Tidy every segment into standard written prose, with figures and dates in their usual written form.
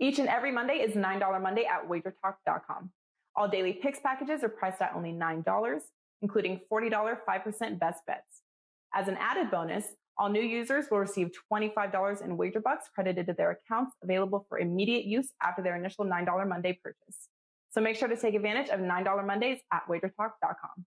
Each and every Monday is $9 Monday at WagerTalk.com. All daily picks packages are priced at only $9, including $40 5% best bets. As an added bonus, all new users will receive $25 in wager bucks credited to their accounts, available for immediate use after their initial $9 Monday purchase. So make sure to take advantage of $9 Mondays at WagerTalk.com.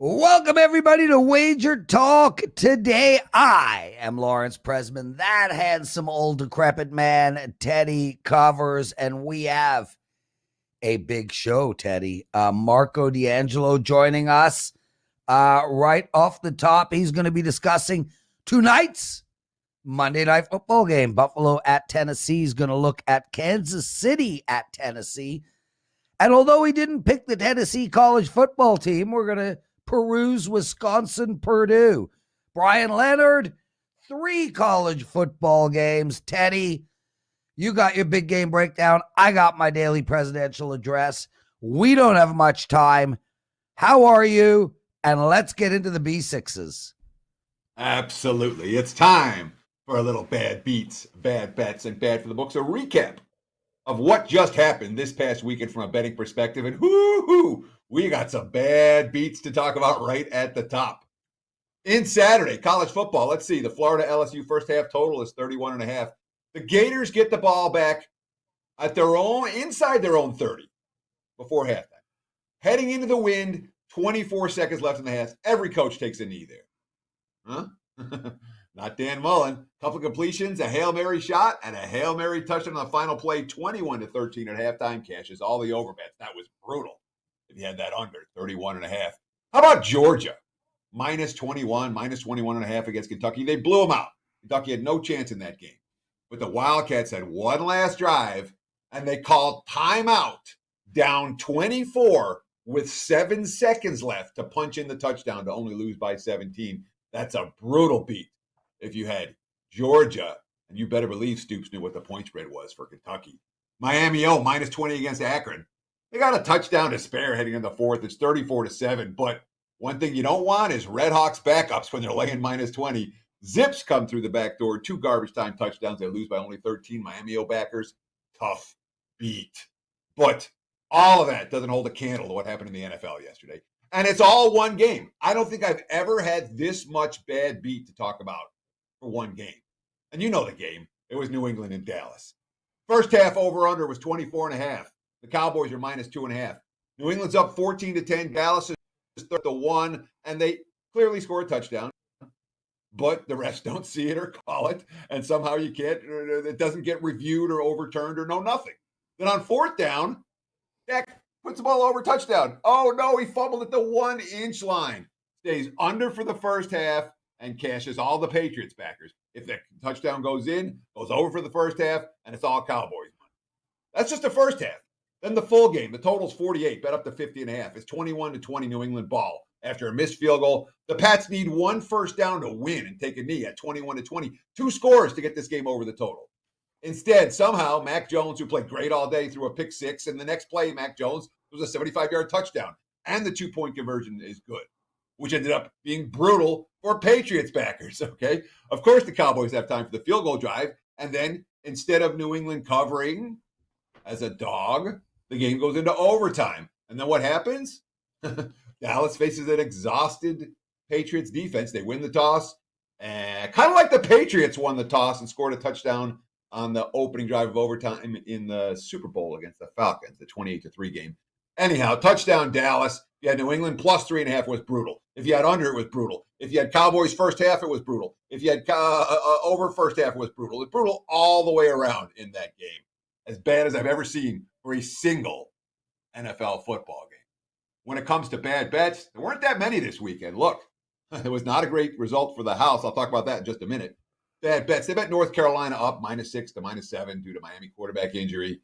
Welcome, everybody, to Wager Talk Today. I am Lawrence Pressman, that handsome old decrepit man, Teddy Covers, and we have a big show, Teddy. Marco D'Angelo joining us right off the top. He's going to be discussing tonight's Monday Night Football game. Buffalo at Tennessee. He's going to look at Kansas City at Tennessee. And although he didn't pick the Tennessee college football team, we're going to peruse Wisconsin, Purdue. Bryan Leonard, 3 college football games. Teddy, you got your big game breakdown. I got my daily presidential address. We don't have much time. How are you? And let's get into the B6s. Absolutely. It's time for a little bad beats, bad bets, and bad for the books. A recap of what just happened this past weekend from a betting perspective. And whoo-hoo, we got some bad beats to talk about right at the top. In Saturday, college football, let's see. The Florida LSU first half total is 31.5. The Gators get the ball back at inside their own 30 before halftime. Heading into the wind, 24 seconds left in the half. Every coach takes a knee there. Huh? Not Dan Mullen. Couple completions, a Hail Mary shot, and a Hail Mary touchdown on the final play, 21-13 at halftime. Cashes all the overbets. That was brutal. If you had that under, 31.5. How about Georgia? Minus 21.5 against Kentucky. They blew them out. Kentucky had no chance in that game. But the Wildcats had one last drive, and they called timeout down 24 with 7 seconds left to punch in the touchdown to only lose by 17. That's a brutal beat. If you had Georgia, and you better believe Stoops knew what the point spread was for Kentucky. Miami minus 20 against Akron. They got a touchdown to spare heading in the fourth. It's 34-7. But one thing you don't want is Red Hawks backups when they're laying minus 20. Zips come through the back door. 2 garbage time touchdowns. They lose by only 13. Miami backers, tough beat. But all of that doesn't hold a candle to what happened in the NFL yesterday. And it's all one game. I don't think I've ever had this much bad beat to talk about for one game. And you know the game. It was New England and Dallas. First half over-under was 24.5. The Cowboys are minus 2.5. New England's up 14-10. Dallas is 3-1, and they clearly score a touchdown. But the refs don't see it or call it, and somehow you can't. It doesn't get reviewed or overturned or nothing. Then on fourth down, Dak puts the ball over, touchdown. Oh, no, he fumbled at the 1-inch line. Stays under for the first half and cashes all the Patriots backers. If the touchdown goes in, goes over for the first half, and it's all Cowboys money. That's just the first half. Then the full game, the total's 48, bet up to 50.5. It's 21-20 New England ball. After a missed field goal, the Pats need 1 first down to win and take a knee at 21-20. 2 scores to get this game over the total. Instead, somehow, Mac Jones, who played great all day, threw a pick 6, and the next play, Mac Jones was a 75-yard touchdown, and the 2-point conversion is good, which ended up being brutal for Patriots backers, okay? Of course, the Cowboys have time for the field goal drive, and then instead of New England covering as a dog, the game goes into overtime. And then what happens? Dallas faces an exhausted Patriots defense. They win the toss, and kind of like the Patriots won the toss and scored a touchdown on the opening drive of overtime in the Super Bowl against the Falcons, the 28-3 game. Anyhow, touchdown Dallas. If you had New England plus 3.5 was brutal. If you had under, it was brutal. If you had Cowboys first half, it was brutal. If you had over first half, it was brutal. It's brutal all the way around in that game. As bad as I've ever seen for a single NFL football game. When it comes to bad bets, there weren't that many this weekend. Look, it was not a great result for the house. I'll talk about that in just a minute. Bad bets. They bet North Carolina up -6 to -7 due to Miami quarterback injury.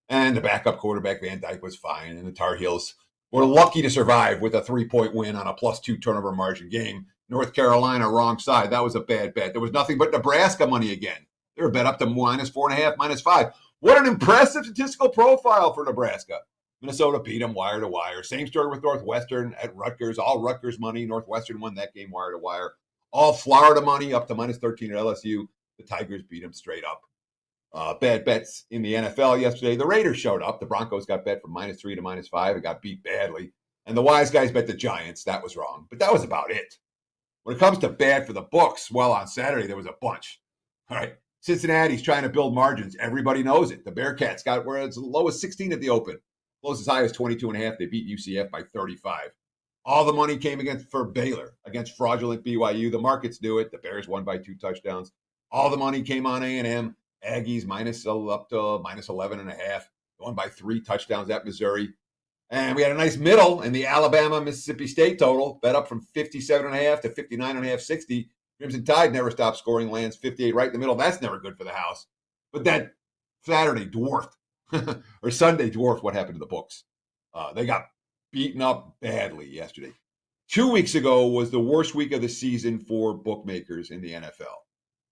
And the backup quarterback, Van Dyke, was fine. And the Tar Heels were lucky to survive with a 3-point win on a +2 turnover margin game. North Carolina, wrong side. That was a bad bet. There was nothing but Nebraska money again. They were bet up to -4.5, -5. What an impressive statistical profile for Nebraska. Minnesota beat them wire to wire. Same story with Northwestern at Rutgers. All Rutgers money. Northwestern won that game wire to wire. All Florida money up to -13 at LSU. The Tigers beat them straight up. Bad bets in the NFL yesterday. The Raiders showed up. The Broncos got bet from -3 to -5 and got beat badly. And the wise guys bet the Giants. That was wrong. But that was about it. When it comes to bad for the books, well, on Saturday, there was a bunch. All right. Cincinnati's trying to build margins. Everybody knows it. The Bearcats got where it's as low as 16 at the open. Close as high as 22.5. They beat UCF by 35. All the money came for Baylor against fraudulent BYU. The markets do it. The Bears won by 2 touchdowns. All the money came on A&M. Aggies up to -11.5. Won by 3 touchdowns at Missouri. And we had a nice middle in the Alabama-Mississippi State total. Bet up from 57.5 to 59.5, 60. Crimson Tide never stopped scoring, lands 58 right in the middle. That's never good for the house. But that Saturday dwarfed, or Sunday dwarfed what happened to the books. They got beaten up badly yesterday. 2 weeks ago was the worst week of the season for bookmakers in the NFL.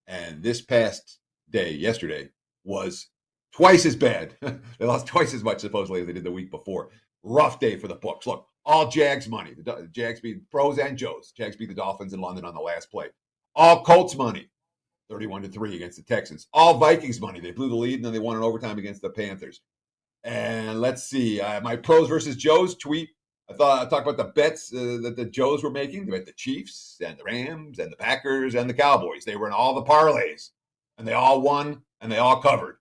And this past day, yesterday, was twice as bad. They lost twice as much, supposedly, as they did the week before. Rough day for the books. Look, all Jags money. The Jags beat Pros and Joes. Jags beat the Dolphins in London on the last play. All Colts money, 31-3 against the Texans. All Vikings money. They blew the lead, and then they won in overtime against the Panthers. And let's see, my Pros versus Joes tweet. I talked about the bets that the Joes were making. They bet the Chiefs and the Rams and the Packers and the Cowboys. They were in all the parlays, and they all won, and they all covered.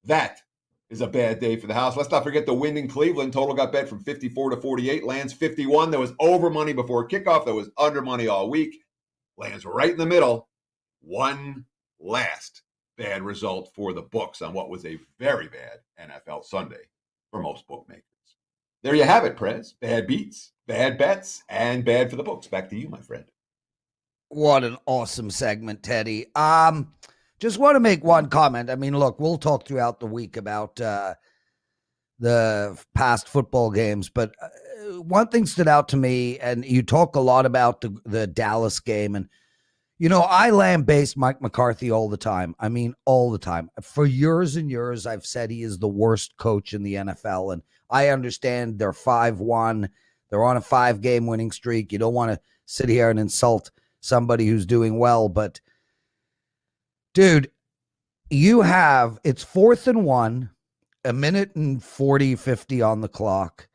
That is a bad day for the house. Let's not forget the win in Cleveland. Total got bet from 54 to 48. Lands 51. There was over money before kickoff. There was under money all week. Lands right in the middle. One last bad result for the books on what was a very bad NFL Sunday for most bookmakers. There you have it, Prez. Bad beats, bad bets, and bad for the books. Back to you, my friend. What an awesome segment, Teddy. Just want to make one comment. I mean, look, we'll talk throughout the week about the past football games, but one thing stood out to me, and you talk a lot about the Dallas game, and you know, I lambaste Mike McCarthy all the time. I mean, all the time. For years and years, I've said he is the worst coach in the NFL, and I understand they're 5-1. They're on a 5-game winning streak. You don't want to sit here and insult somebody who's doing well, but dude, it's 4th and 1, 1:40, 50 on the clock.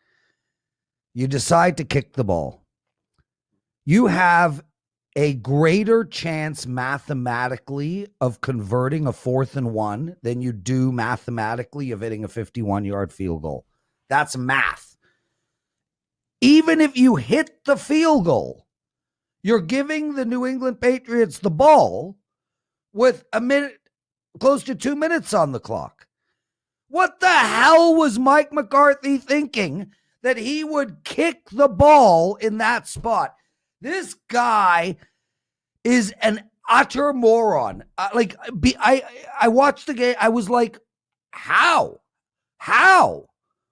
You decide to kick the ball. You have a greater chance mathematically of converting a 4th and 1 than you do mathematically of hitting a 51-yard field goal. That's math. Even if you hit the field goal, you're giving the New England Patriots the ball with close to 2 minutes on the clock. What the hell was Mike McCarthy thinking that he would kick the ball in that spot? This guy is an utter moron. I watched the game. I was like, how?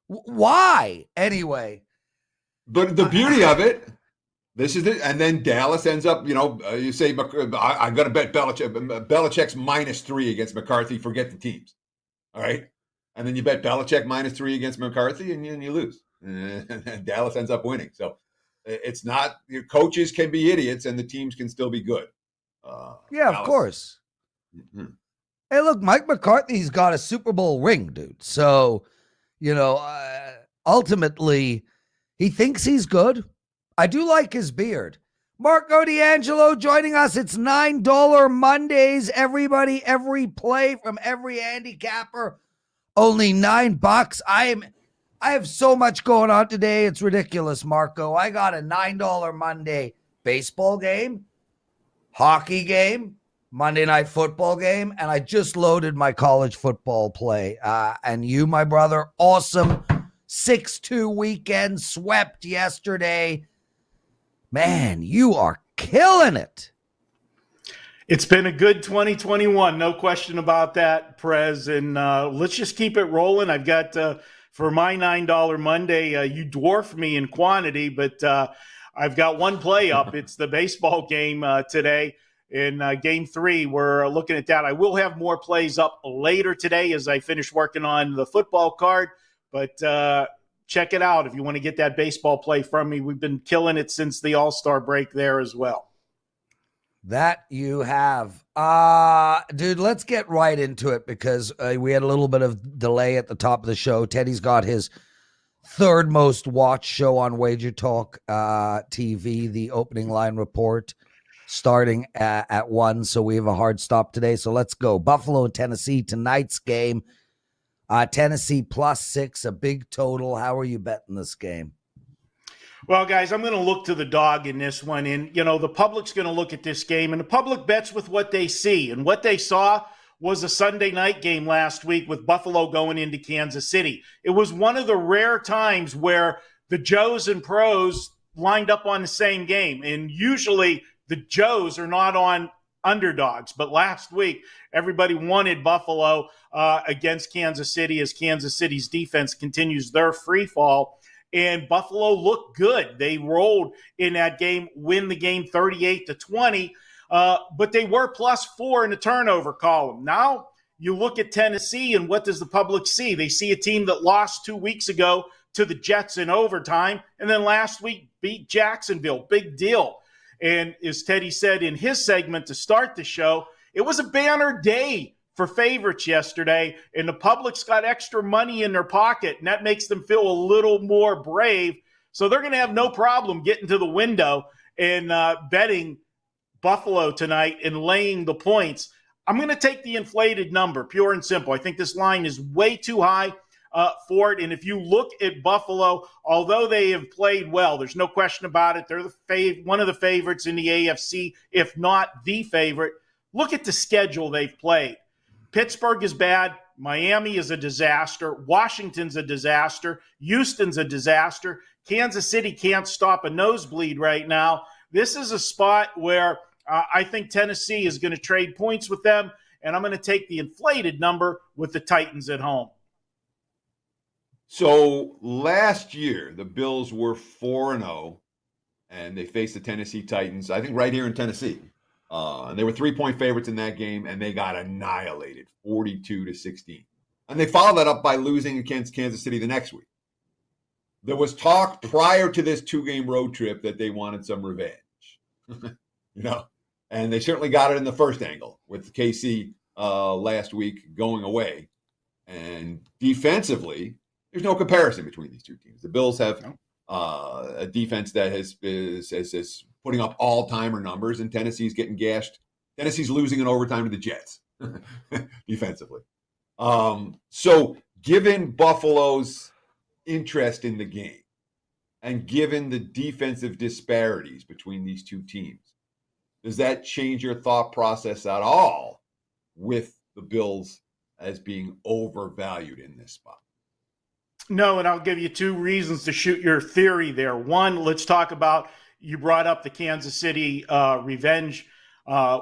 Why? Anyway. But the beauty of it, this is it. And then Dallas ends up, you say, I'm going to bet Belichick's -3 against McCarthy. Forget the teams. All right. And then you bet Belichick -3 against McCarthy and you lose. And Dallas ends up winning. So it's not, your coaches can be idiots and the teams can still be good. Yeah, Dallas. Of course. Mm-hmm. Hey, look, Mike McCarthy's got a Super Bowl ring, dude. So, ultimately, he thinks he's good. I do like his beard. Marco D'Angelo joining us. It's $9 Mondays. Everybody, every play from every handicapper. Only $9. I have so much going on today. It's ridiculous, Marco. I got a $9 Monday baseball game, hockey game, Monday night football game, and I just loaded my college football play. And you, my brother, awesome 6-2 weekend, swept yesterday. Man, you are killing it. It's been a good 2021, no question about that, Prez. And let's just keep it rolling. I've got, for my $9 Monday, you dwarf me in quantity, but I've got one play up. It's the baseball game today. in Game 3. We're looking at that. I will have more plays up later today as I finish working on the football card, but check it out if you want to get that baseball play from me. We've been killing it since the All-Star break there as well. That you have. Dude, let's get right into it because we had a little bit of delay at the top of the show. Teddy's got his third most watched show on WagerTalk TV, the opening line report, starting at 1. So we have a hard stop today. So let's go. Buffalo and Tennessee, tonight's game. Tennessee +6, a big total. How are you betting this game? Well, guys, I'm going to look to the dog in this one. And, the public's going to look at this game, and the public bets with what they see. And what they saw was a Sunday night game last week with Buffalo going into Kansas City. It was one of the rare times where the Joes and pros lined up on the same game. And usually the Joes are not on underdogs. But last week, everybody wanted Buffalo against Kansas City as Kansas City's defense continues their free fall. And Buffalo looked good. They rolled in that game, win the game 38-20, but they were +4 in the turnover column. Now you look at Tennessee, and what does the public see? They see a team that lost 2 weeks ago to the Jets in overtime, and then last week beat Jacksonville. Big deal. And as Teddy said in his segment to start the show, it was a banner day for favorites yesterday, and the public's got extra money in their pocket, and that makes them feel a little more brave. So they're going to have no problem getting to the window and betting Buffalo tonight and laying the points. I'm going to take the inflated number, pure and simple. I think this line is way too high for it. And if you look at Buffalo, although they have played well, there's no question about it. They're one of the favorites in the AFC, if not the favorite. Look at the schedule they've played. Pittsburgh is bad. Miami is a disaster. Washington's a disaster. Houston's a disaster. Kansas City can't stop a nosebleed right now. This is a spot where I think Tennessee is going to trade points with them, and I'm going to take the inflated number with the Titans at home. So last year, the Bills were 4-0, and they faced the Tennessee Titans, I think right here in Tennessee. And they were 3-point favorites in that game, and they got annihilated, 42-16. And they followed that up by losing against Kansas City the next week. There was talk prior to this 2-game road trip that they wanted some revenge, and they certainly got it in the first angle with KC last week going away. And defensively, there's no comparison between these two teams. The Bills have a defense that is putting up all-timer numbers, and Tennessee's getting gashed. Tennessee's losing in overtime to the Jets defensively. So given Buffalo's interest in the game and given the defensive disparities between these two teams, does that change your thought process at all with the Bills as being overvalued in this spot? No, and I'll give you two reasons to shoot your theory there. One, let's talk about, you brought up the Kansas City revenge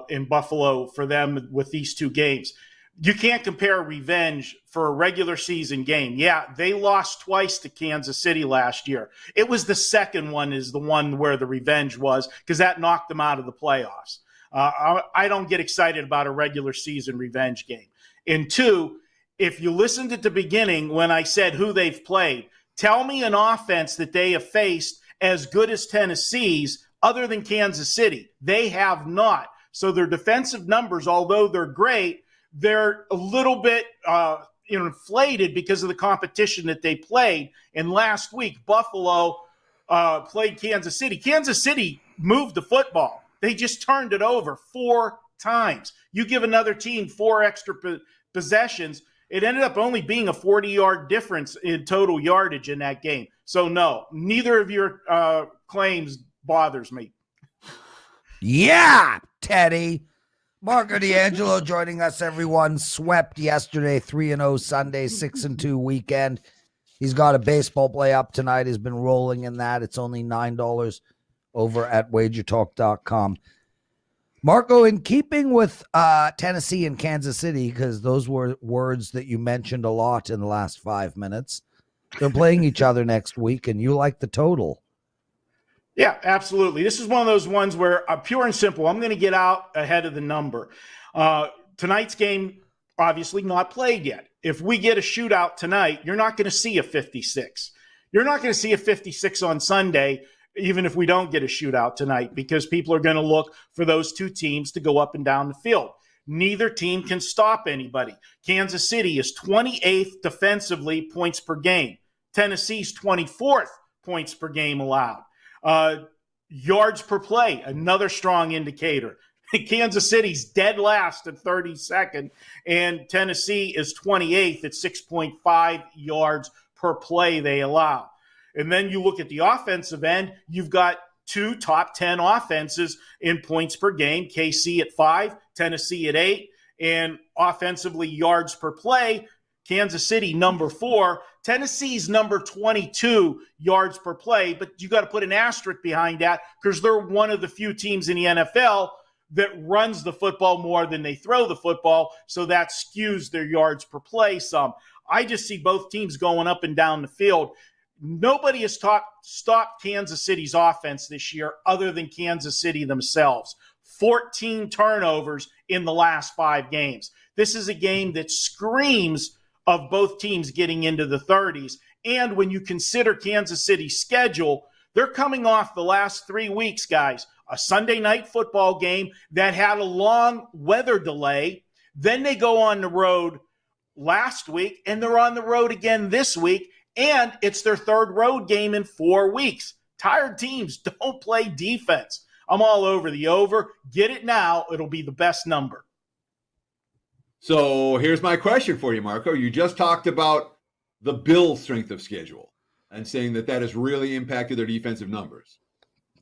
in Buffalo for them with these two games. You can't compare revenge for a regular season game. Yeah, they lost twice to Kansas City last year. It was the second one is the one where the revenge was, because that knocked them out of the playoffs. I don't get excited about a regular season revenge game. And two, if you listened at the beginning when I said who they've played, tell me an offense that they have faced as good as Tennessee's other than Kansas City. They have not. So their defensive numbers, although they're great, they're a little bit inflated because of the competition that they played. And last week, Buffalo played Kansas City. Kansas City moved the football. They just turned it over 4 times. You give another team 4 extra possessions, it ended up only being a 40-yard difference in total yardage in that game. So, no, neither of your claims bothers me. Yeah, Teddy. Marco D'Angelo joining us, everyone. Swept yesterday, 3-0 Sunday, 6-2 weekend. He's got a baseball play up tonight. He's been rolling in that. It's only $9 over at WagerTalk.com. Marco, in keeping with Tennessee and Kansas City, because those were words that you mentioned a lot in the last 5 minutes, they're playing each other next week, and you like the total. Yeah, absolutely. This is one of those ones where pure and simple, I'm going to get out ahead of the number. Tonight's game, obviously not played yet. If we get a shootout tonight, you're not going to see a 56. You're not going to see a 56 on Sunday, even if we don't get a shootout tonight, because people are going to look for those two teams to go up and down the field. Neither team can stop anybody. Kansas City is 28th defensively points per game. Tennessee's 24th points per game allowed. Yards per play, another strong indicator. Kansas City's dead last at 32nd, and Tennessee is 28th at 6.5 yards per play they allow. And then you look at the offensive end, you've got two top 10 offenses in points per game, KC at 5, Tennessee at 8, and offensively yards per play, Kansas City number 4, Tennessee's number 22 yards per play, but you got to put an asterisk behind that because they're one of the few teams in the NFL that runs the football more than they throw the football, so that skews their yards per play some. I just see both teams going up and down the field. Nobody has stopped Kansas City's offense this year other than Kansas City themselves. 14 turnovers in the last 5 games. This is a game that screams of both teams getting into the 30s. And when you consider Kansas City's schedule, they're coming off the last 3 weeks, guys. A Sunday night football game that had a long weather delay. Then they go on the road last week, and they're on the road again this week. And it's their 3rd road game in 4 weeks. Tired teams don't play defense. I'm all over the over. Get it now. It'll be the best number. So here's my question for you, Marco. You just talked about the Bills' strength of schedule and saying that has really impacted their defensive numbers.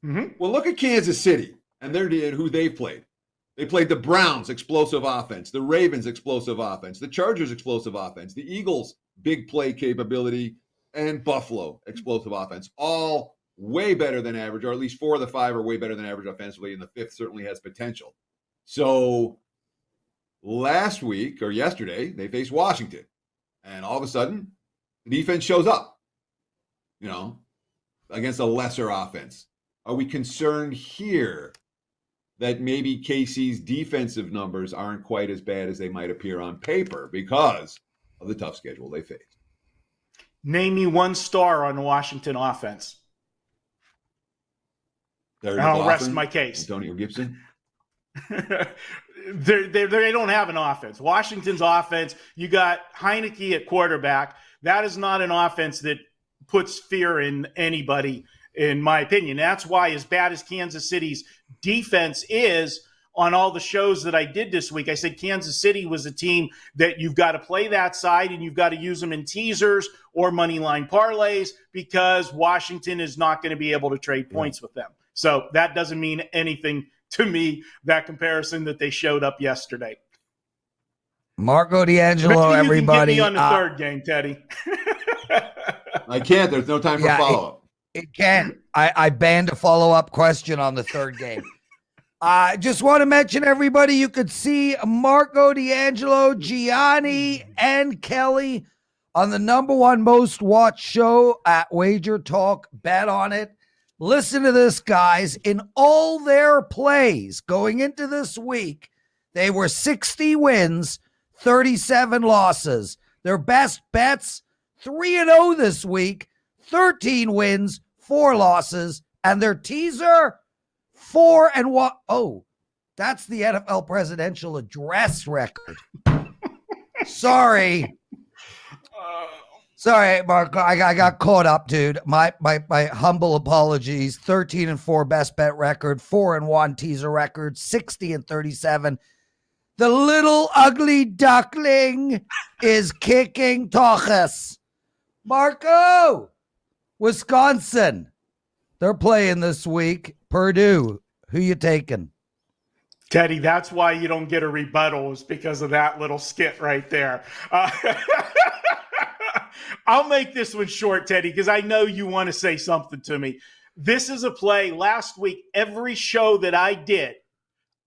Mm-hmm. Well, look at Kansas City and who they've played. They played the Browns' explosive offense, the Ravens' explosive offense, the Chargers' explosive offense, the Eagles' big play capability, and Buffalo explosive offense, all way better than average, or at least 4 of the 5 are way better than average offensively, and the 5th certainly has potential. So last week or yesterday, they faced Washington, and all of a sudden, the defense shows up, against a lesser offense. Are we concerned here that maybe KC's defensive numbers aren't quite as bad as they might appear on paper because of the tough schedule they face? Name me one star on the Washington offense. I'll rest my case. Antonio Gibson. They don't have an offense. Washington's offense, you got Heineke at quarterback. That is not an offense that puts fear in anybody, in my opinion. That's why, as bad as Kansas City's defense is, on all the shows that I did this week, I said Kansas City was a team that you've got to play that side and you've got to use them in teasers or money line parlays because Washington is not going to be able to trade points with them. So that doesn't mean anything to me, that comparison that they showed up yesterday. Marco D'Angelo, everybody. You can get me on the 3rd game, Teddy. I can't. There's no time for follow-up. It can't. I banned a follow-up question on the 3rd game. I just want to mention, everybody, you could see Marco D'Angelo, Gianni, and Kelly on the #1 most watched show at WagerTalk. Bet on it. Listen to this, guys. In all their plays going into this week, they were 60 wins, 37 losses. Their best bets, 3-0 this week, 13 wins, 4 losses. And their teaser, 4-1. Oh, that's the NFL presidential address record. Sorry, Marco. I got caught up, dude. My humble apologies. 13-4 best bet record, 4-1 teaser record, 60-37. The little ugly duckling is kicking Toches. Marco, Wisconsin. They're playing this week. Purdue. Who you taking? Teddy, that's why you don't get a rebuttal, is because of that little skit right there. I'll make this one short, Teddy, because I know you want to say something to me. This is a play. Last week, every show that I did,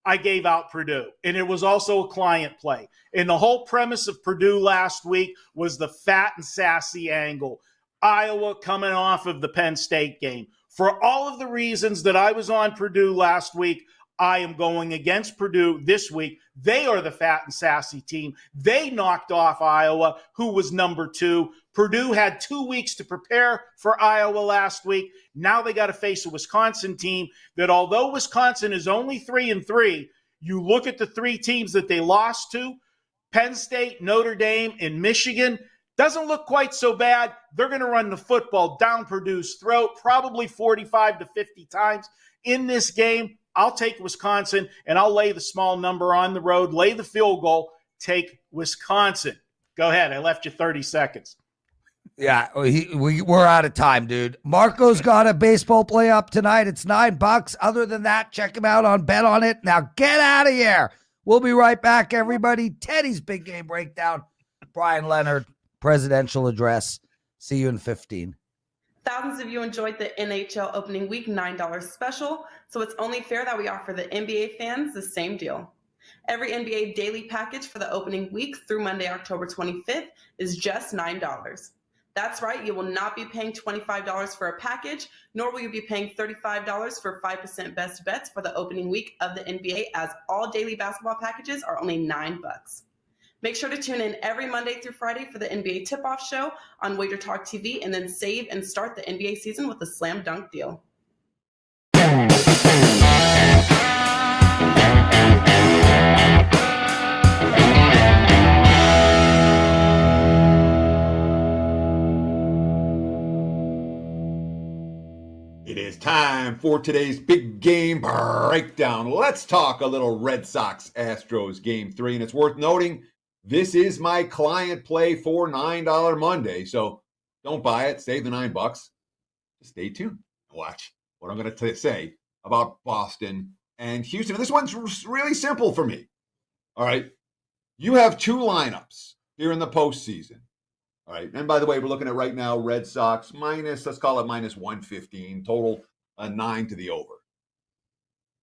I gave out Purdue, and it was also a client play. And the whole premise of Purdue last week was the fat and sassy angle. Iowa coming off of the Penn State game. For all of the reasons that I was on Purdue last week, I am going against Purdue this week. They are the fat and sassy team. They knocked off Iowa, who was number 2. Purdue had 2 weeks to prepare for Iowa last week. Now they got to face a Wisconsin team that, although Wisconsin is only 3-3, you look at the 3 teams that they lost to, Penn State, Notre Dame, and Michigan, doesn't look quite so bad. They're going to run the football down Purdue's throat probably 45 to 50 times in this game. I'll take Wisconsin, and I'll lay the small number on the road, lay the field goal, take Wisconsin. Go ahead. I left you 30 seconds. Yeah, we're out of time, dude. Marco's got a baseball play up tonight. It's $9. Other than that, check him out on Bet On It. Now get out of here. We'll be right back, everybody. Teddy's big game breakdown. Bryan Leonard, presidential address. See you in 15. Thousands of you enjoyed the NHL opening week $9 special, so it's only fair that we offer the NBA fans the same deal. Every NBA daily package for the opening week through Monday, October 25th is just $9. That's right, you will not be paying $25 for a package, nor will you be paying $35 for 5% best bets for the opening week of the NBA, as all daily basketball packages are only $9. Make sure to tune in every Monday through Friday for the NBA tip-off show on WagerTalk TV, and then save and start the NBA season with a slam dunk deal. It is time for today's big game breakdown. Let's talk a little Red Sox Astros Game 3, and it's worth noting this is my client play for $9 Monday, so don't buy it. Save the $9. Just stay tuned. Watch what I'm going to say about Boston and Houston. And this one's really simple for me. All right. You have 2 lineups here in the postseason. All right. And by the way, we're looking at right now Red Sox minus, let's call it minus 115, total 9 to the over.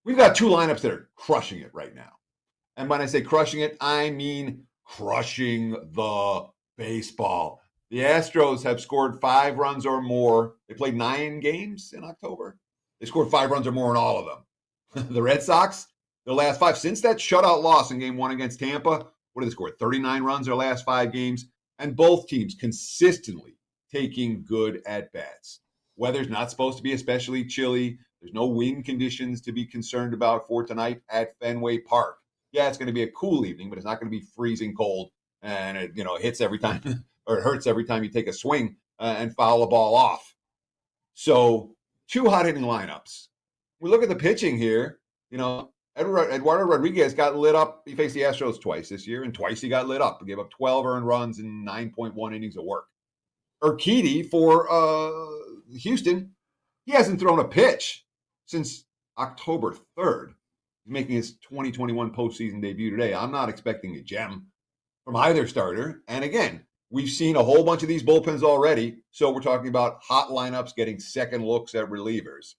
We've got 2 lineups that are crushing it right now. And when I say crushing it, I mean crushing the baseball. The Astros have scored 5 runs or more. They played 9 games in October. They scored 5 runs or more in all of them. The Red Sox, their last 5, since that shutout loss in Game 1 against Tampa, what did they score? 39 runs their last 5 games. And both teams consistently taking good at-bats. Weather's not supposed to be especially chilly. There's no wind conditions to be concerned about for tonight at Fenway Park. Yeah, it's going to be a cool evening, but it's not going to be freezing cold, and it hits every time, or it hurts every time you take a swing and foul a ball off. So 2 hot hitting lineups. We look at the pitching here. Eduardo Rodriguez got lit up. He faced the Astros twice this year, and twice he got lit up. He gave up 12 earned runs and 9.1 innings of work. Urquidy for Houston, he hasn't thrown a pitch since October 3rd. He's making his 2021 postseason debut today. I'm not expecting a gem from either starter. And again, we've seen a whole bunch of these bullpens already. So we're talking about hot lineups getting second looks at relievers.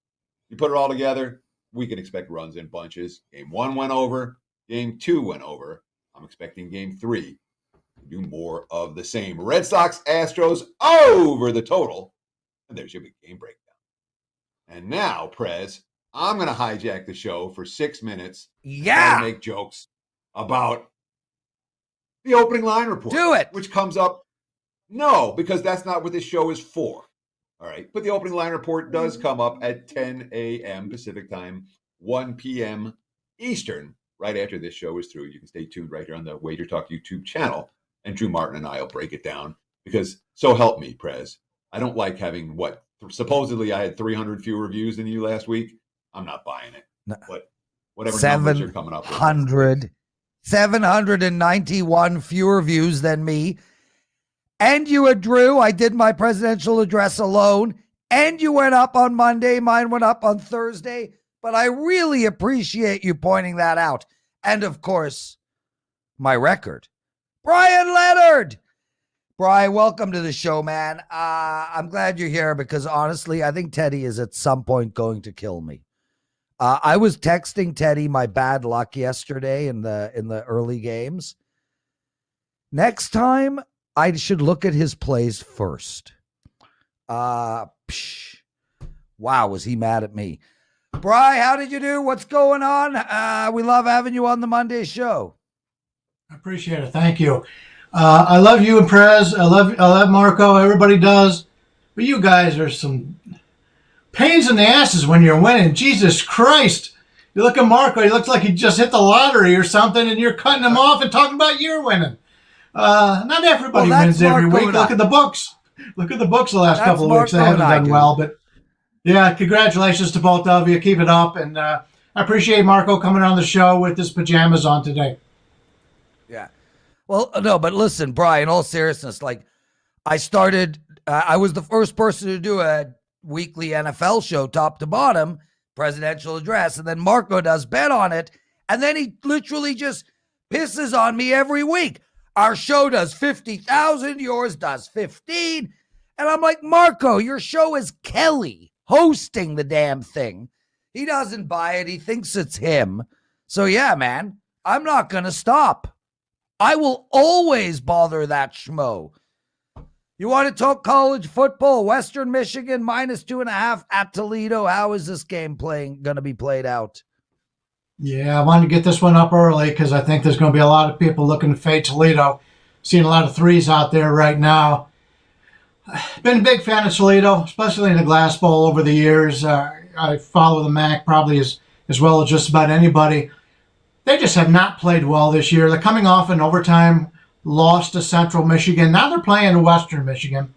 You put it all together, we can expect runs in bunches. Game 1 went over. Game 2 went over. I'm expecting Game 3 to do more of the same. Red Sox, Astros over the total. And there's your big game breakdown. And now, Prez, I'm going to hijack the show for 6 minutes. Yeah. And make jokes about the opening line report. Do it. Which comes up. No, because that's not what this show is for. All right. But the opening line report does come up at 10 a.m. Pacific time, 1 p.m. Eastern, right after this show is through. You can stay tuned right here on the WagerTalk YouTube channel. And Drew Martin and I will break it down because so help me, Prez. I don't like having supposedly I had 300 fewer views than you last week. I'm not buying it. No. But whatever numbers are coming up. 791 fewer views than me. And you had Drew. I did my presidential address alone. And you went up on Monday. Mine went up on Thursday. But I really appreciate you pointing that out. And of course, my record. Bryan Leonard. Bryan, welcome to the show, man. I'm glad you're here because honestly, I think Teddy is at some point going to kill me. I was texting Teddy my bad luck yesterday in the early games. Next time, I should look at his plays first. Wow, was he mad at me. Bri, how did you do? What's going on? We love having you on the Monday show. I appreciate it. Thank you. I love you and Prez. I love Marco. Everybody does. But you guys are some pains in the asses when you're winning. Jesus Christ. You look at Marco, he looks like he just hit the lottery or something, and you're cutting him off and talking about you're winning. Not everybody wins every week. Look at the books. Look at the books the last couple of weeks. They haven't done well. But, yeah, congratulations to both of you. Keep it up. And I appreciate Marco coming on the show with his pajamas on today. Yeah. Well, no, but listen, Brian, in all seriousness, like I was the first person to do a weekly NFL show top to bottom, presidential address, and then Marco does bet on it, and then he literally just pisses on me every week. Our show does 50,000, yours does 15, and I'm like, Marco, your show is Kelly hosting the damn thing. He doesn't buy it. He thinks it's him. So yeah, man, I'm not going to stop. I will always bother that schmo. You want to talk college football? Western Michigan -2.5 at Toledo. How is this game going to be played out? Yeah, I wanted to get this one up early because I think there's going to be a lot of people looking to fade Toledo. Seeing a lot of threes out there right now. Been a big fan of Toledo, especially in the Glass Bowl over the years. I follow the MAC probably as well as just about anybody. They just have not played well this year. They're coming off an overtime loss to Central Michigan. Now they're playing Western Michigan.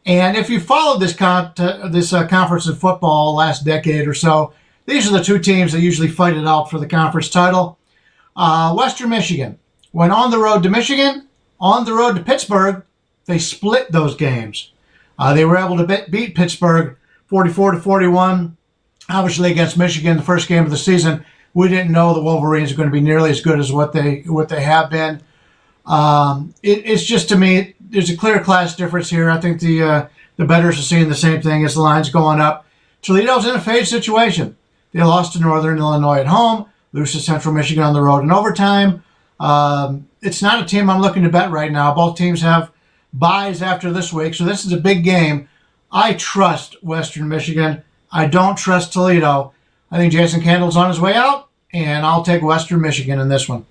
And if you followed this conference in football last decade or so, these are the two teams that usually fight it out for the conference title. Western Michigan went on the road to Michigan, on the road to Pittsburgh. They split those games. They were able to beat Pittsburgh 44-41. Obviously against Michigan, the first game of the season. We didn't know the Wolverines are going to be nearly as good as what they have been. It's just, to me, there's a clear class difference here. I think the bettors are seeing the same thing as the line's going up. Toledo's in a fade situation. They lost to Northern Illinois at home, lose to Central Michigan on the road in overtime. It's not a team I'm looking to bet right now. Both teams have buys after this week, so this is a big game. I trust Western Michigan. I don't trust Toledo. I think Jason Candle's on his way out, and I'll take Western Michigan in this one.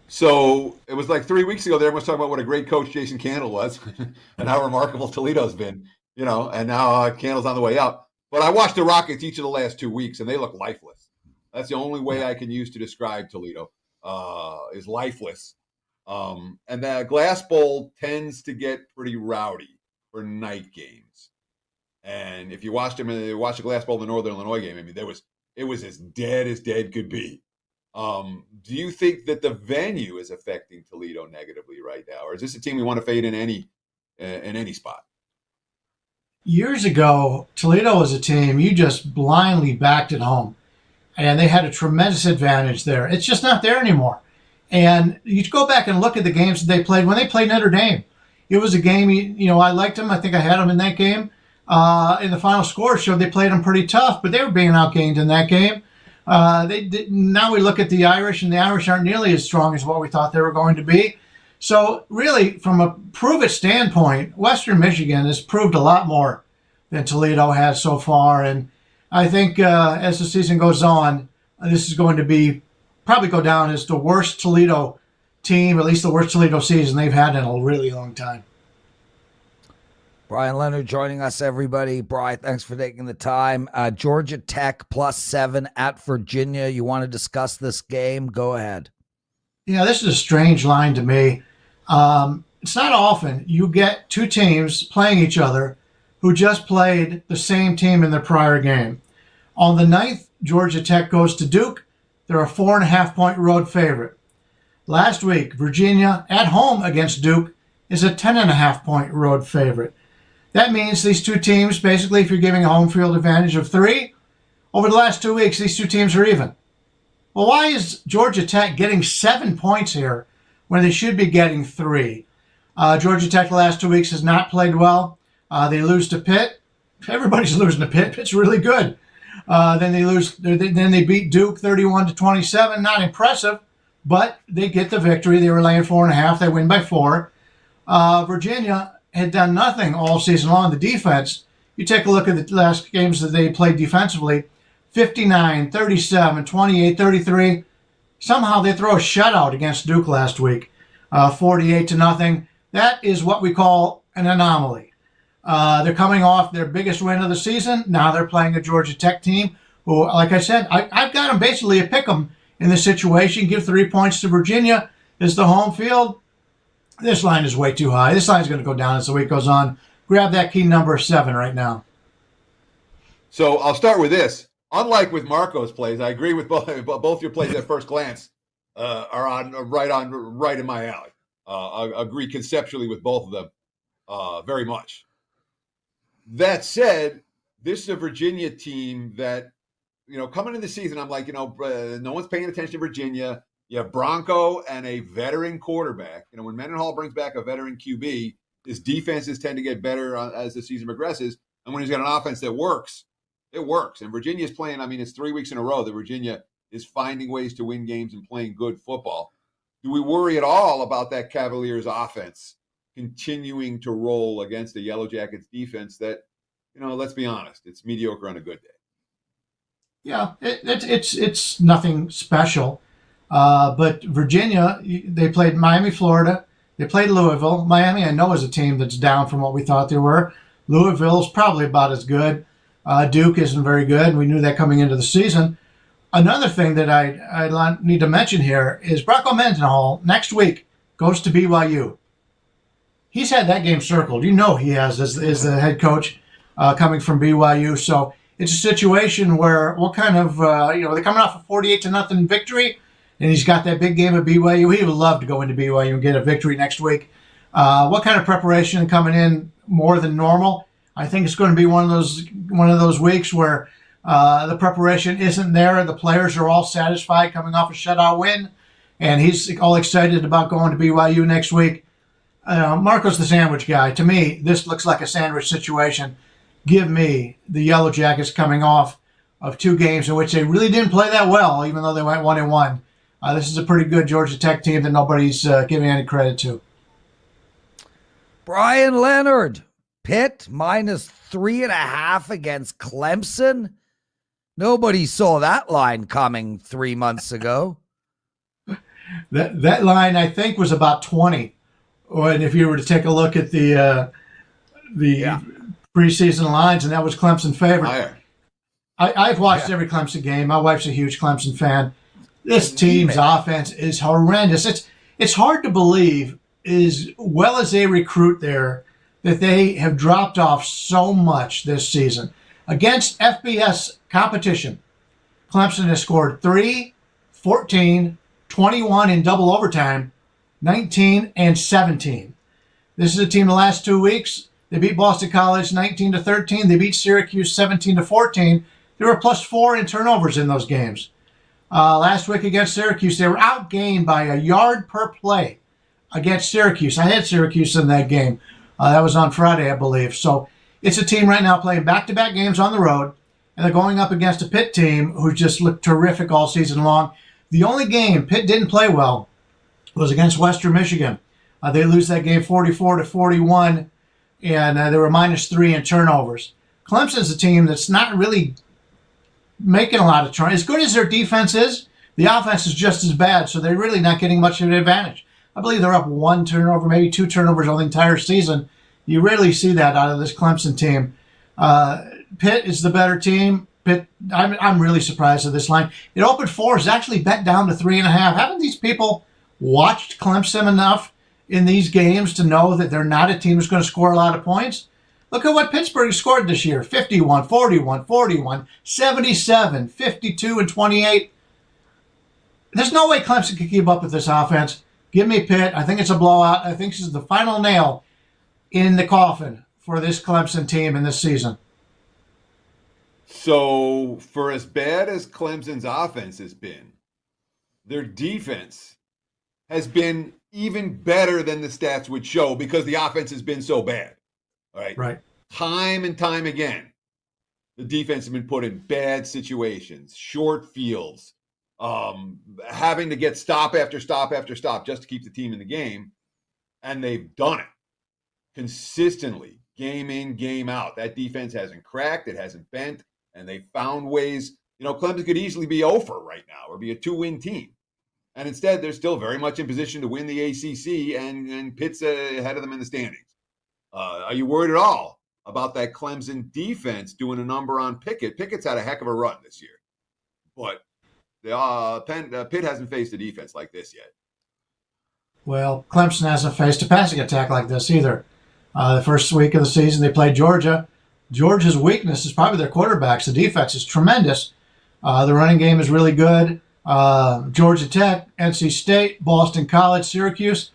So it was like 3 weeks ago, everyone was talking about what a great coach Jason Candle was and how remarkable Toledo's been, and now Candle's on the way out. But I watched the Rockets each of the last 2 weeks, and they look lifeless. That's the only way I can use to describe Toledo, is lifeless. And the Glass Bowl tends to get pretty rowdy for night games. And if you watched the Glass Bowl in the Northern Illinois game, I mean, it was as dead could be. Do you think that the venue is affecting Toledo negatively right now, or is this a team we want to fade in any spot? Years ago, Toledo was a team you just blindly backed at home, and they had a tremendous advantage there. It's just not there anymore. And you go back and look at the games that they played. When they played Notre Dame, it was a game, I liked them. I think I had them in that game. In the final score showed they played them pretty tough, but they were being outgained in that game. Now we look at the Irish, and the Irish aren't nearly as strong as what we thought they were going to be. So really, from a prove-it standpoint, Western Michigan has proved a lot more than Toledo has so far. And I think as the season goes on, this is going to probably go down as the worst Toledo team, at least the worst Toledo season they've had in a really long time. Bryan Leonard joining us, everybody. Brian, thanks for taking the time. Georgia Tech +7 at Virginia. You want to discuss this game? Go ahead. Yeah, this is a strange line to me. It's not often you get two teams playing each other who just played the same team in their prior game. On the 9th, Georgia Tech goes to Duke. They're a 4.5-point road favorite. Last week, Virginia at home against Duke is a 10.5-point road favorite. That means these two teams, basically, if you're giving a home field advantage of 3, over the last 2 weeks, these two teams are even. Well, why is Georgia Tech getting 7 points here when they should be getting 3? Georgia Tech the last 2 weeks has not played well. They lose to Pitt. Everybody's losing to Pitt. Pitt's really good. Then they beat Duke 31-27. Not impressive, but they get the victory. They were laying 4.5. They win by 4. Virginia had done nothing all season long. The defense You take a look at the last games that they played defensively, 59, 37, 28, 33. Somehow they throw a shutout against Duke last week, 48-0. That is what we call an anomaly. They're coming off their biggest win of the season. Now they're playing a Georgia Tech team who, like I said, I've got them basically a pick 'em in this situation. Give 3 points to Virginia. It's the home field. This line is way too high. This line is going to go down as the week goes on. Grab that key number 7 right now. So I'll start with this. Unlike with Marco's plays, I agree with both your plays at first glance are right in my alley. I agree conceptually with both of them very much. That said, this is a Virginia team that, coming into the season, I'm like, no one's paying attention to Virginia. You have Bronco and a veteran quarterback. When Mendenhall brings back a veteran QB, his defenses tend to get better as the season progresses. And when he's got an offense that works, it works. And Virginia's playing, it's 3 weeks in a row that Virginia is finding ways to win games and playing good football. Do we worry at all about that Cavaliers offense continuing to roll against the Yellow Jackets defense that, let's be honest, it's mediocre on a good day? Yeah, it's nothing special. But Virginia, they played Miami, Florida. They played Louisville. Miami, I know, is a team that's down from what we thought they were. Louisville's probably about as good. Duke isn't very good, and we knew that coming into the season. Another thing that I need to mention here is Bronco Mendenhall next week goes to BYU. He's had that game circled. He has as the head coach coming from BYU. So it's a situation where what kind of, they're coming off a 48-0 victory, and he's got that big game at BYU. He would love to go into BYU and get a victory next week. What kind of preparation coming in more than normal? I think it's going to be one of those weeks where the preparation isn't there. The players are all satisfied coming off a shutout win, and he's all excited about going to BYU next week. Marco's the sandwich guy. To me, this looks like a sandwich situation. Give me the Yellow Jackets coming off of 2 games in which they really didn't play that well, even though they went 1-1. This is a pretty good Georgia Tech team that nobody's giving any credit to. Bryan Leonard, Pitt -3.5 against Clemson. Nobody saw that line coming 3 months ago. That line, I think, was about 20. And if you were to take a look at the preseason lines, and that was Clemson favorite. I've watched every Clemson game. My wife's a huge Clemson fan. This team's offense is horrendous. It's hard to believe, as well as they recruit there, that they have dropped off so much this season. Against FBS competition, Clemson has scored 3, 14, 21 in double overtime, 19, and 17. This is a team the last 2 weeks. They beat Boston College 19-13. They beat Syracuse 17-14. They were +4 in turnovers in those games. Last week against Syracuse, they were outgained by a yard per play against Syracuse. I had Syracuse in that game. That was on Friday, I believe. So it's a team right now playing back-to-back games on the road, and they're going up against a Pitt team who just looked terrific all season long. The only game Pitt didn't play well was against Western Michigan. They lose that game 44-41, and they were -3 in turnovers. Clemson's a team that's not really making a lot of turnovers. As good as their defense is, the offense is just as bad, so they're really not getting much of an advantage. I believe they're up 1 turnover, maybe 2 turnovers on the entire season. You rarely see that out of this Clemson team. Pitt is the better team. Pitt, I'm really surprised at this line. It opened 4, is actually bet down to 3.5. Haven't these people watched Clemson enough in these games to know that they're not a team that's going to score a lot of points? Look at what Pittsburgh scored this year. 51, 41, 41, 77, 52, and 28. There's no way Clemson can keep up with this offense. Give me Pitt. I think it's a blowout. I think this is the final nail in the coffin for this Clemson team in this season. So for as bad as Clemson's offense has been, their defense has been even better than the stats would show because the offense has been so bad. All right. Right. Time and time again, the defense has been put in bad situations, short fields, having to get stop after stop after stop just to keep the team in the game. And they've done it consistently game in, game out. That defense hasn't cracked, it hasn't bent, and they found ways. Clemson could easily be 0 for right now or be a 2-win team. And instead, they're still very much in position to win the ACC, and Pitt's ahead of them in the standings. Are you worried at all about that Clemson defense doing a number on Pickett? Pickett's had a heck of a run this year, but Pitt hasn't faced a defense like this yet. Well, Clemson hasn't faced a passing attack like this either. The first week of the season, they played Georgia. Georgia's weakness is probably their quarterbacks. The defense is tremendous. The running game is really good. Georgia Tech, NC State, Boston College, Syracuse.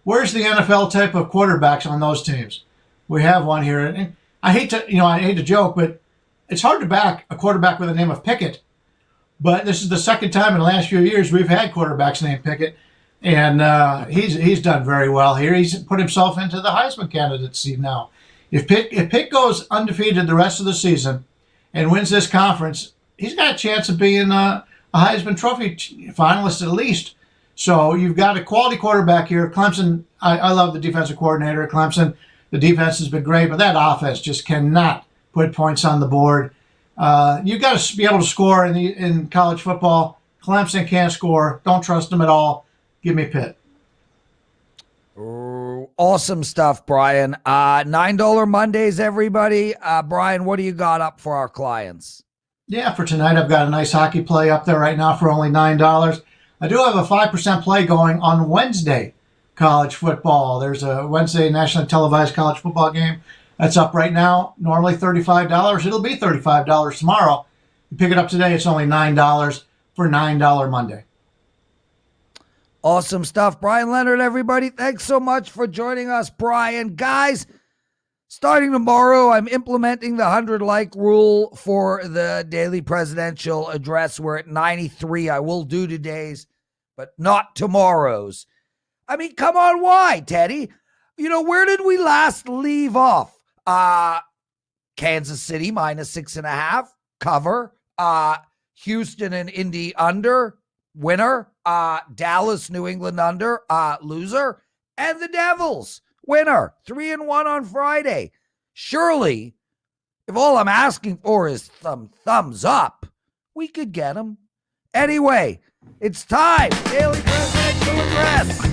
Where's the NFL type of quarterbacks on those teams? We have one here. And I hate to joke, but it's hard to back a quarterback with the name of Pickett. But this is the second time in the last few years we've had quarterbacks named Pickett, and he's done very well here. He's put himself into the Heisman candidacy now. If Pitt goes undefeated the rest of the season and wins this conference, he's got a chance of being a Heisman Trophy finalist at least. So you've got a quality quarterback here. Clemson, I love the defensive coordinator at Clemson. The defense has been great, but that offense just cannot put points on the board. You've got to be able to score in college football. Clemson can't score. Don't trust them at all. Give me Pitt. Awesome stuff, Brian. $9 Mondays, everybody. Brian, what do you got up for our clients? Yeah, for tonight, I've got a nice hockey play up there right now for only $9. I do have a 5% play going on Wednesday college football. There's a Wednesday nationally televised college football game that's up right now. Normally $35. It'll be $35 tomorrow. You pick it up today, it's only $9 for $9 Monday. Awesome stuff. Bryan Leonard, everybody. Thanks so much for joining us, Brian. Guys, starting tomorrow, I'm implementing the 100-like rule for the daily presidential address. We're at 93. I will do today's, but not tomorrow's. I mean, come on, why, Teddy? Where did we last leave off? Kansas City -6.5, cover. Houston and Indy under, winner. Dallas, New England under, loser. And the Devils, winner. 3-1 on Friday. Surely, if all I'm asking for is thumbs up, we could get them. Anyway, it's time. Daily Presidential Address.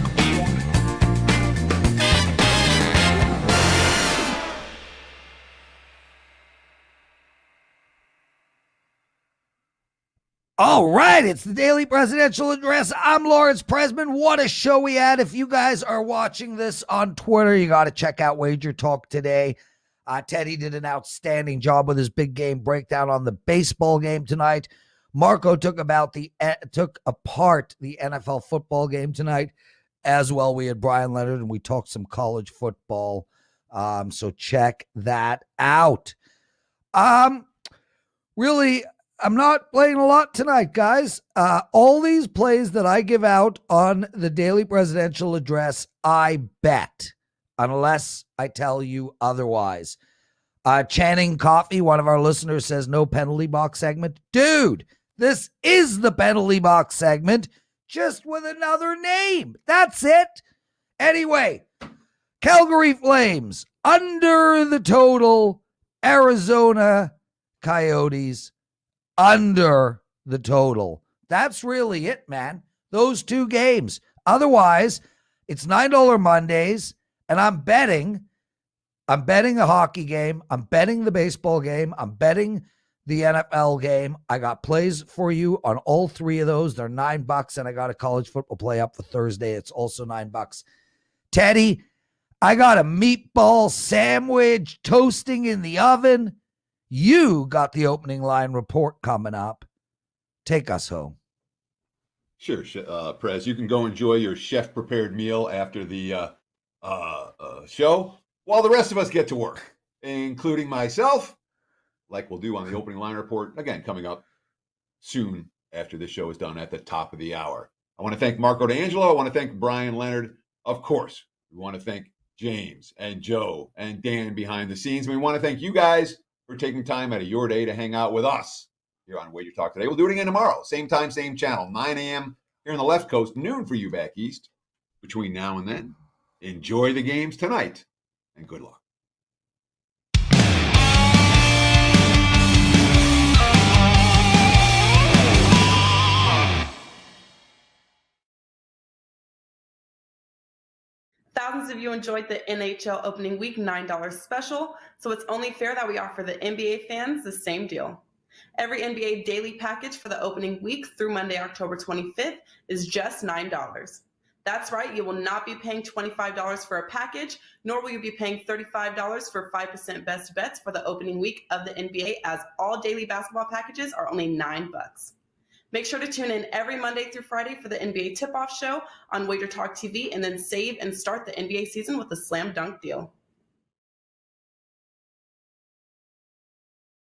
All right, it's the Daily Presidential Address. I'm Lawrence Pressman. What a show we had. If you guys are watching this on Twitter, you got to check out WagerTalk Today. Teddy did an outstanding job with his big game breakdown on the baseball game tonight. Marco took apart the NFL football game tonight as well. We had Bryan Leonard and we talked some college football. So check that out. Really, I'm not playing a lot tonight, guys. All these plays that I give out on the Daily Presidential Address, I bet, unless I tell you otherwise. Channing Coffee, one of our listeners, says no penalty box segment. Dude, this is the penalty box segment, just with another name. That's it. Anyway, Calgary Flames, under the total. Arizona Coyotes, under the total. That's really it, man. Those two games. Otherwise, it's $9 Mondays, and I'm betting a hockey game. I'm betting the baseball game. I'm betting the NFL game. I got plays for you on all three of those. They're $9, and I got a college football play up for Thursday. It's also $9. Teddy, I got a meatball sandwich toasting in the oven. You got the opening line report coming up. Take us home. Sure, Prez. You can go enjoy your chef-prepared meal after the show while the rest of us get to work, including myself, like we'll do on the opening line report, again, coming up soon after this show is done at the top of the hour. I want to thank Marco D'Angelo. I want to thank Bryan Leonard. Of course, we want to thank James and Joe and Dan behind the scenes. We want to thank you guys for taking time out of your day to hang out with us here on WagerTalk Today. We'll do it again tomorrow. Same time, same channel, 9 a.m. here on the left coast, noon for you back east. Between now and then, enjoy the games tonight, and good luck. Thousands of you enjoyed the NHL opening week $9 special, so it's only fair that we offer the NBA fans the same deal. Every NBA daily package for the opening week through Monday, October 25th is just $9. That's right, you will not be paying $25 for a package, nor will you be paying $35 for 5% best bets for the opening week of the NBA, as all daily basketball packages are only $9. Make sure to tune in every Monday through Friday for the NBA tip-off show on WagerTalk TV, and then save and start the NBA season with a slam dunk deal.